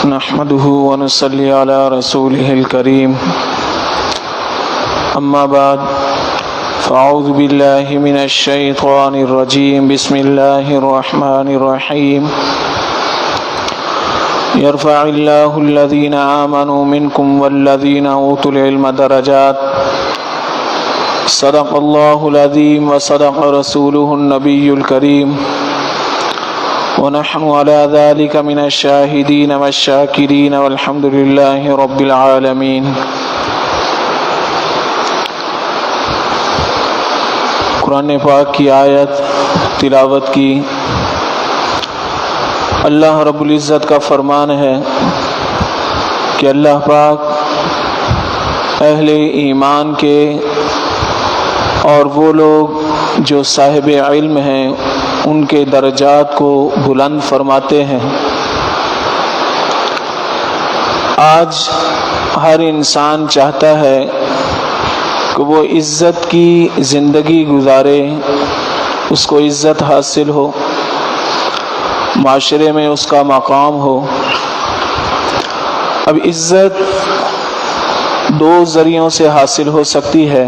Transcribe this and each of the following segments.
نحمده ونصلي على رسوله الكريم أما بعد فأعوذ بالله من الشيطان الرجيم بسم الله الرحمن الرحيم يرفع الله الذين آمنوا منكم والذين أوتوا العلم درجات صدق الله العظيم وصدق رسوله النبي الكريم ونحن على ذلك من الشاهدين والشاكرين والحمد لله رب العالمين۔ قرآن پاک کی آیت تلاوت کی۔ اللہ رب العزت کا فرمان ہے کہ اللہ پاک اہل ایمان کے اور وہ لوگ جو صاحب علم ہیں ان کے درجات کو بلند فرماتے ہیں۔ آج ہر انسان چاہتا ہے کہ وہ عزت کی زندگی گزارے، اس کو عزت حاصل ہو، معاشرے میں اس کا مقام ہو۔ اب عزت دو ذریعوں سے حاصل ہو سکتی ہے۔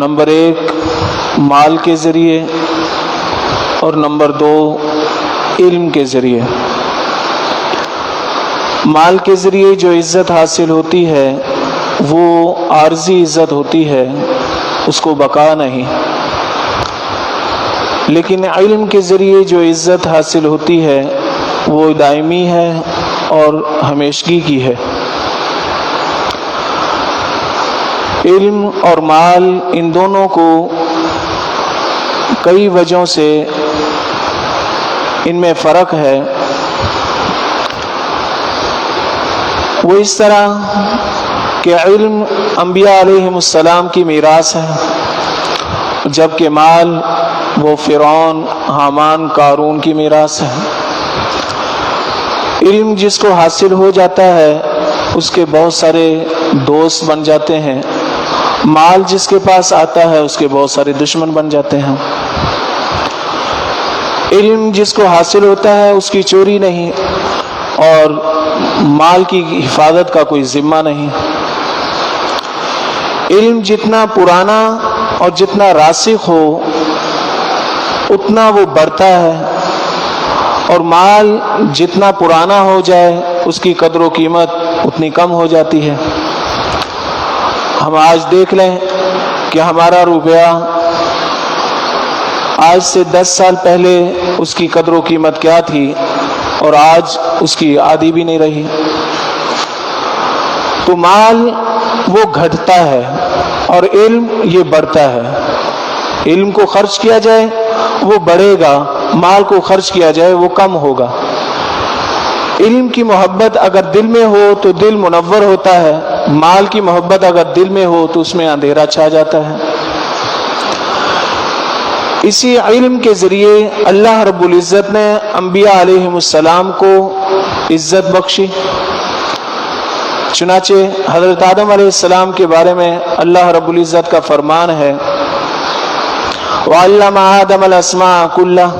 نمبر ایک مال کے ذریعے اور نمبر دو علم کے ذریعے۔ مال کے ذریعے جو عزت حاصل ہوتی ہے وہ عارضی عزت ہوتی ہے، اس کو بقا نہیں۔ لیکن علم کے ذریعے جو عزت حاصل ہوتی ہے وہ دائمی ہے اور ہمیشگی کی ہے۔ علم اور مال ان دونوں کو کئی وجہوں سے ان میں فرق ہے۔ وہ اس طرح کہ علم انبیاء علیہم السلام کی میراث ہے، جبکہ مال وہ فرعون، حامان، قارون کی میراث ہے۔ علم جس کو حاصل ہو جاتا ہے اس کے بہت سارے دوست بن جاتے ہیں، مال جس کے پاس آتا ہے اس کے بہت سارے دشمن بن جاتے ہیں۔ علم جس کو حاصل ہوتا ہے اس کی چوری نہیں اور مال کی حفاظت کا کوئی ذمہ نہیں۔ علم جتنا پرانا اور جتنا راسخ ہو اتنا وہ بڑھتا ہے، اور مال جتنا پرانا ہو جائے اس کی قدر و قیمت اتنی کم ہو جاتی ہے۔ ہم آج دیکھ لیں کہ ہمارا روپیہ آج سے 10 سال پہلے اس کی قدر و قیمت کیا تھی اور آج اس کی آدھی بھی نہیں رہی۔ تو مال وہ گھٹتا ہے اور علم یہ بڑھتا ہے۔ علم کو خرچ کیا جائے وہ بڑھے گا، مال کو خرچ کیا جائے وہ کم ہوگا۔ علم کی محبت اگر دل میں ہو تو دل منور ہوتا ہے، مال کی محبت اگر دل میں ہو تو اس میں اندھیرا چھا جاتا ہے۔ اسی علم کے ذریعے اللہ رب العزت نے انبیاء علیہم السلام کو عزت بخشی۔ چنانچہ حضرت آدم علیہ السلام کے بارے میں اللہ رب العزت کا فرمان ہے وَعَلَّمَ آدَمَ الْأَسْمَاءَ كُلَّهَا،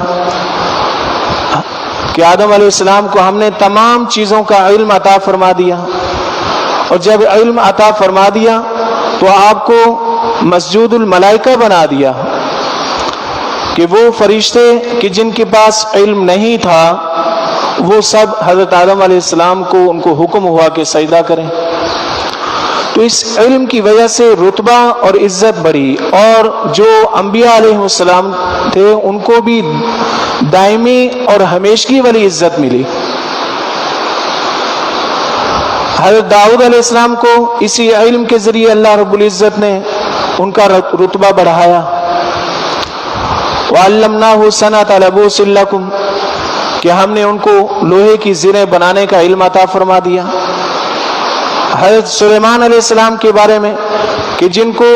کہ آدم علیہ السلام کو ہم نے تمام چیزوں کا علم عطا فرما دیا، اور جب علم عطا فرما دیا تو آپ کو مسجود الملائکہ بنا دیا کہ وہ فرشتے کہ جن کے پاس علم نہیں تھا وہ سب حضرت آدم علیہ السلام کو ان کو حکم ہوا کہ سجدہ کریں۔ تو اس علم کی وجہ سے رتبہ اور عزت بڑھی، اور جو انبیاء علیہ السلام تھے ان کو بھی دائمی اور ہمیشگی والی عزت ملی۔ حضرت داؤد علیہ السلام کو اسی علم کے ذریعے اللہ رب العزت نے ان کا رتبہ بڑھایا۔ وَعَلَّمْنَاهُ صَنْعَةَ لَبُوسٍ لَكُمْ، کہ ہم نے ان کو لوہے کی زریں بنانے کا علم عطا فرما دیا۔ حضرت سلیمان علیہ السلام کے بارے میں کہ جن کو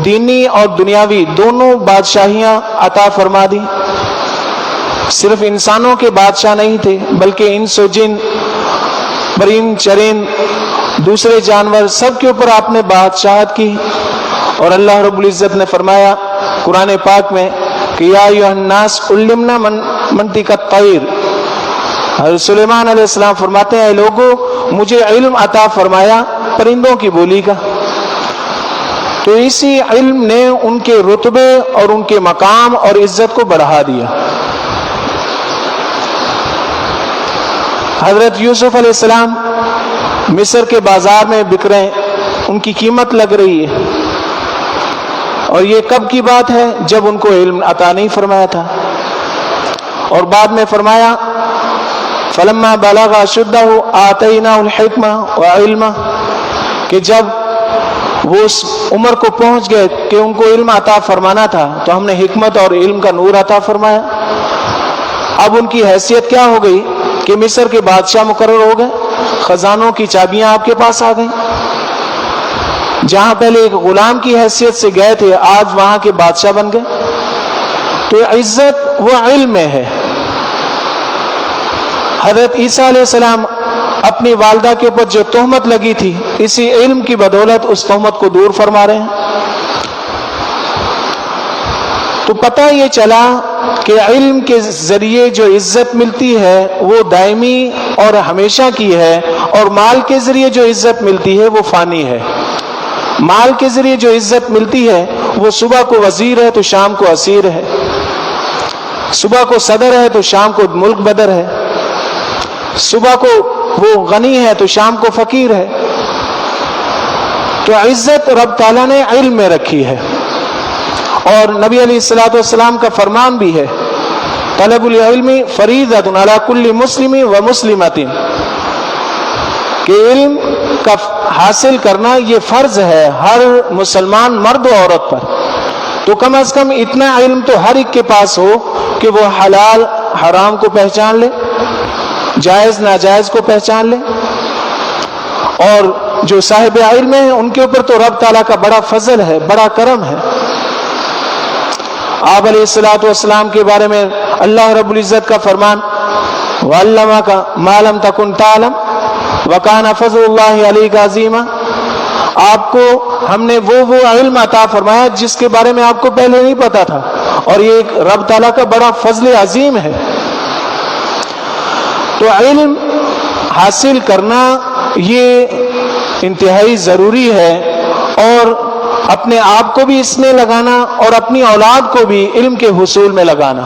دینی اور دنیاوی دونوں بادشاہیاں عطا فرما دی، صرف انسانوں کے بادشاہ نہیں تھے بلکہ انس و جن، پرند چرند، دوسرے جانور، سب کے اوپر آپ نے بادشاہت کی۔ اور اللہ رب العزت نے فرمایا قرآن پاک میں کہ یا ایھا الناس علمنا منطق الطیر، حضرت سلیمان علیہ السلام فرماتے ہیں اے لوگوں مجھے علم عطا فرمایا پرندوں کی بولی کا، تو اسی علم نے ان کے رتبے اور ان کے مقام اور عزت کو بڑھا دیا۔ حضرت یوسف علیہ السلام مصر کے بازار میں بک رہے ہیں، ان کی قیمت لگ رہی ہے، اور یہ کب کی بات ہے؟ جب ان کو علم عطا نہیں فرمایا تھا۔ اور بعد میں فرمایا فلما بلغ اشدہ آتیناہ الحکمہ وعلمہ، کہ جب وہ اس عمر کو پہنچ گئے کہ ان کو علم عطا فرمانا تھا تو ہم نے حکمت اور علم کا نور عطا فرمایا۔ اب ان کی حیثیت کیا ہو گئی کہ مصر کے بادشاہ مقرر ہو گئے، خزانوں کی چابیاں آپ کے پاس آ گئیں، جہاں پہلے ایک غلام کی حیثیت سے گئے تھے آج وہاں کے بادشاہ بن گئے۔ تو عزت وہ علم میں ہے۔ حضرت عیسیٰ علیہ السلام اپنی والدہ کے اوپر جو تہمت لگی تھی، اسی علم کی بدولت اس تہمت کو دور فرما رہے ہیں۔ تو پتہ یہ چلا کہ علم کے ذریعے جو عزت ملتی ہے وہ دائمی اور ہمیشہ کی ہے، اور مال کے ذریعے جو عزت ملتی ہے وہ فانی ہے۔ مال کے ذریعے جو عزت ملتی ہے وہ صبح کو وزیر ہے تو شام کو اسیر ہے، صبح کو صدر ہے تو شام کو ملک بدر ہے، صبح کو وہ غنی ہے تو شام کو فقیر ہے۔ تو عزت رب تعالیٰ نے علم میں رکھی ہے، اور نبی علیہ الصلوۃ والسلام کا فرمان بھی ہے طلب العلم فریضۃ علی کل مسلم و مسلمۃ، کہ علم کا حاصل کرنا یہ فرض ہے ہر مسلمان مرد و عورت پر۔ تو کم از کم اتنا علم تو ہر ایک کے پاس ہو کہ وہ حلال حرام کو پہچان لے، جائز ناجائز کو پہچان لے۔ اور جو صاحب علم ہیں ان کے اوپر تو رب تعالیٰ کا بڑا فضل ہے، بڑا کرم ہے۔ آپ علیہ الصلوۃ والسلام کے بارے میں اللہ رب العزت کا فرمان وَعَلَّمَكَ مَا لَمْ تَكُنْ تَعْلَمْ وَكَانَ فَضْلُ اللَّهِ عَلَيْكَ عَظِيمًا، آپ کو ہم نے وہ علم عطا فرمایا جس کے بارے میں آپ کو پہلے نہیں پتا تھا، اور یہ ایک رب تعالیٰ کا بڑا فضل عظیم ہے۔ تو علم حاصل کرنا یہ انتہائی ضروری ہے، اور اپنے آپ کو بھی اس میں لگانا اور اپنی اولاد کو بھی علم کے حصول میں لگانا۔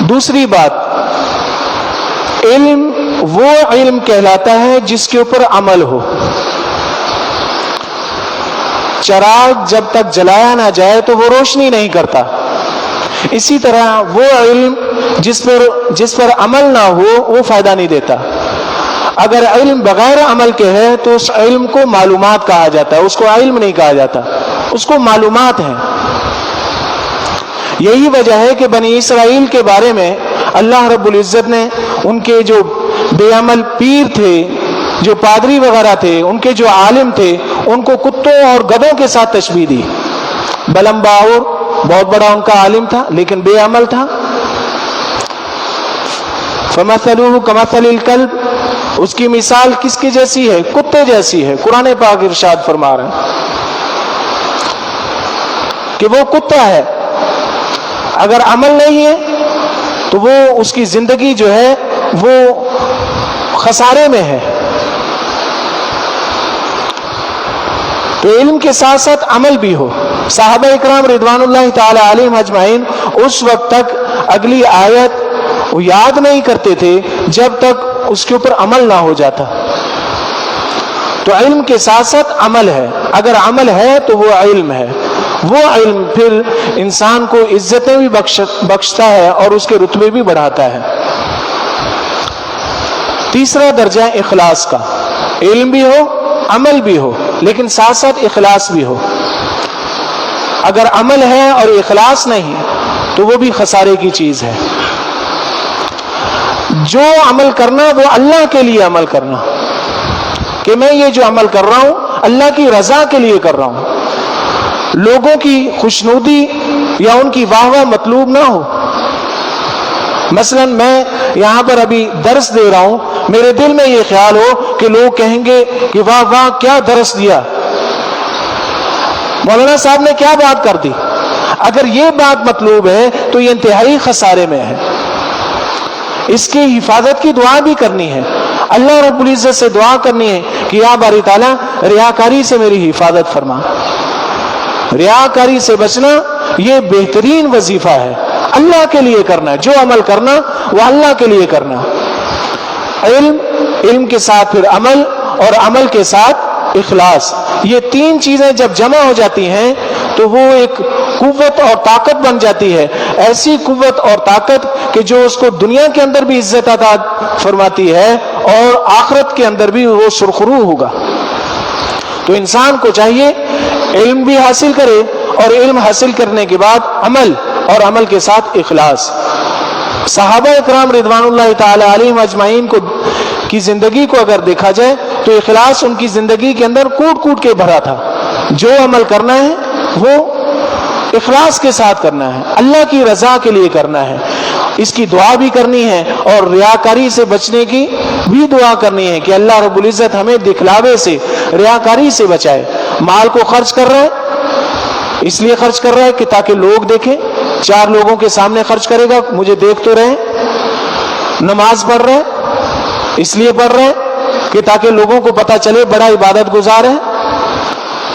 دوسری بات، علم وہ علم کہلاتا ہے جس کے اوپر عمل ہو۔ چراغ جب تک جلایا نہ جائے تو وہ روشنی نہیں کرتا، اسی طرح وہ علم جس پر عمل نہ ہو وہ فائدہ نہیں دیتا۔ اگر علم بغیر عمل کے ہے تو اس علم کو معلومات کہا جاتا ہے، اس کو علم نہیں کہا جاتا، اس کو معلومات ہیں۔ یہی وجہ ہے کہ بنی اسرائیل کے بارے میں اللہ رب العزت نے ان کے جو بے عمل پیر تھے، جو پادری وغیرہ تھے، ان کے جو عالم تھے، ان کو کتوں اور گدھوں کے ساتھ تشبیہ دی۔ بلم باور بہت بڑا ان کا عالم تھا لیکن بے عمل تھا۔ فَمَثَلُهُ كَمَثَلِ الْكَلْبِ، اس کی مثال کس کی جیسی ہے؟ کتے جیسی ہے۔ قرآن پاک ارشاد فرما رہے ہیں کہ وہ کتا ہے، اگر عمل نہیں ہے تو وہ اس کی زندگی جو ہے وہ خسارے میں ہے۔ تو علم کے ساتھ ساتھ عمل بھی ہو۔ صحابہ اکرام رضوان اللہ تعالی علیہم اجمعین اس وقت تک اگلی آیت وہ یاد نہیں کرتے تھے جب تک اس کے اوپر عمل نہ ہو جاتا۔ تو علم کے ساتھ ساتھ عمل ہے، اگر عمل ہے تو وہ علم ہے۔ وہ علم پھر انسان کو عزتیں بھی بخشتا ہے اور اس کے رتبے بھی بڑھاتا ہے۔ تیسرا درجہ اخلاص کا، علم بھی ہو عمل بھی ہو لیکن ساتھ ساتھ اخلاص بھی ہو۔ اگر عمل ہے اور اخلاص نہیں تو وہ بھی خسارے کی چیز ہے۔ جو عمل کرنا وہ اللہ کے لیے عمل کرنا، کہ میں یہ جو عمل کر رہا ہوں اللہ کی رضا کے لیے کر رہا ہوں، لوگوں کی خوشنودی یا ان کی واہ واہ مطلوب نہ ہو۔ مثلا میں یہاں پر ابھی درس دے رہا ہوں، میرے دل میں یہ خیال ہو کہ لوگ کہیں گے کہ واہ واہ کیا درس دیا، مولانا صاحب نے کیا بات کر دی۔ اگر یہ بات مطلوب ہے تو یہ انتہائی خسارے میں ہے۔ اس کی حفاظت کی دعا بھی کرنی ہے، اللہ رب العزت سے دعا کرنی ہے کہ یا باری تعالیٰ ریاکاری سے میری حفاظت فرما۔ ریاکاری سے بچنا یہ بہترین وظیفہ ہے، اللہ کے لیے کرنا ہے، جو عمل کرنا وہ اللہ کے لیے کرنا۔ علم کے ساتھ پھر عمل، اور عمل کے ساتھ اخلاص، یہ تین چیزیں جب جمع ہو جاتی ہیں تو وہ ایک قوت اور طاقت بن جاتی ہے، ایسی قوت اور طاقت کہ جو اس کو دنیا کے اندر بھی عزت عطا فرماتی ہے اور آخرت کے اندر بھی وہ سرخرو ہوگا۔ تو انسان کو چاہیے علم بھی حاصل کرے، اور علم حاصل کرنے کے بعد عمل، اور عمل کے ساتھ اخلاص۔ صحابہ اکرام رضوان اللہ تعالی علیہم اجمعین کی زندگی کو اگر دیکھا جائے تو اخلاص ان کی زندگی کے اندر کوٹ کوٹ کے بھرا تھا۔ جو عمل کرنا ہے وہ اخلاص کے ساتھ کرنا ہے، اللہ کی رضا کے لیے کرنا ہے، اس کی دعا بھی کرنی ہے، اور ریاکاری سے بچنے کی بھی دعا کرنی ہے کہ اللہ رب العزت ہمیں دکھلاوے سے، ریاکاری سے بچائے۔ مال کو خرچ کر رہا ہے، اس لیے خرچ کر رہا ہے کہ تاکہ لوگ دیکھیں، چار لوگوں کے سامنے خرچ کرے گا مجھے دیکھ تو رہے۔ نماز پڑھ رہے ہیں اس لیے پڑھ رہے ہیں کہ تاکہ لوگوں کو پتہ چلے بڑا عبادت گزار ہے۔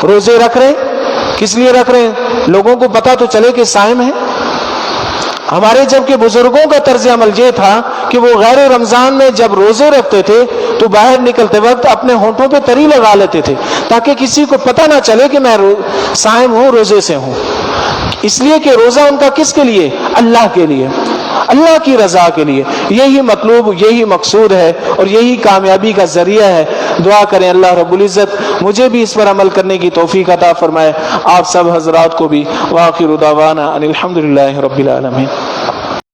روزے رکھ رہے ہیں کس لیے رکھ رہے ہیں؟ لوگوں کو پتہ تو چلے کہ صائم ہے۔ ہمارے جبکہ بزرگوں کا طرز عمل یہ تھا کہ وہ غیر رمضان میں جب روزے رکھتے تھے تو باہر نکلتے وقت اپنے ہونٹوں پہ تری لگا لیتے تھے تاکہ کسی کو پتہ نہ چلے کہ میں صائم ہوں، روزے سے ہوں، اس لیے کہ روزہ ان کا کس کے لیے؟ اللہ کے لیے، اللہ کی رضا کے لیے۔ یہی مطلوب، یہی مقصود ہے، اور یہی کامیابی کا ذریعہ ہے۔ دعا کریں اللہ رب العزت مجھے بھی اس پر عمل کرنے کی توفیق عطا فرمائے، آپ سب حضرات کو بھی۔ وآخر دعوانا ان الحمد للہ رب العالمین۔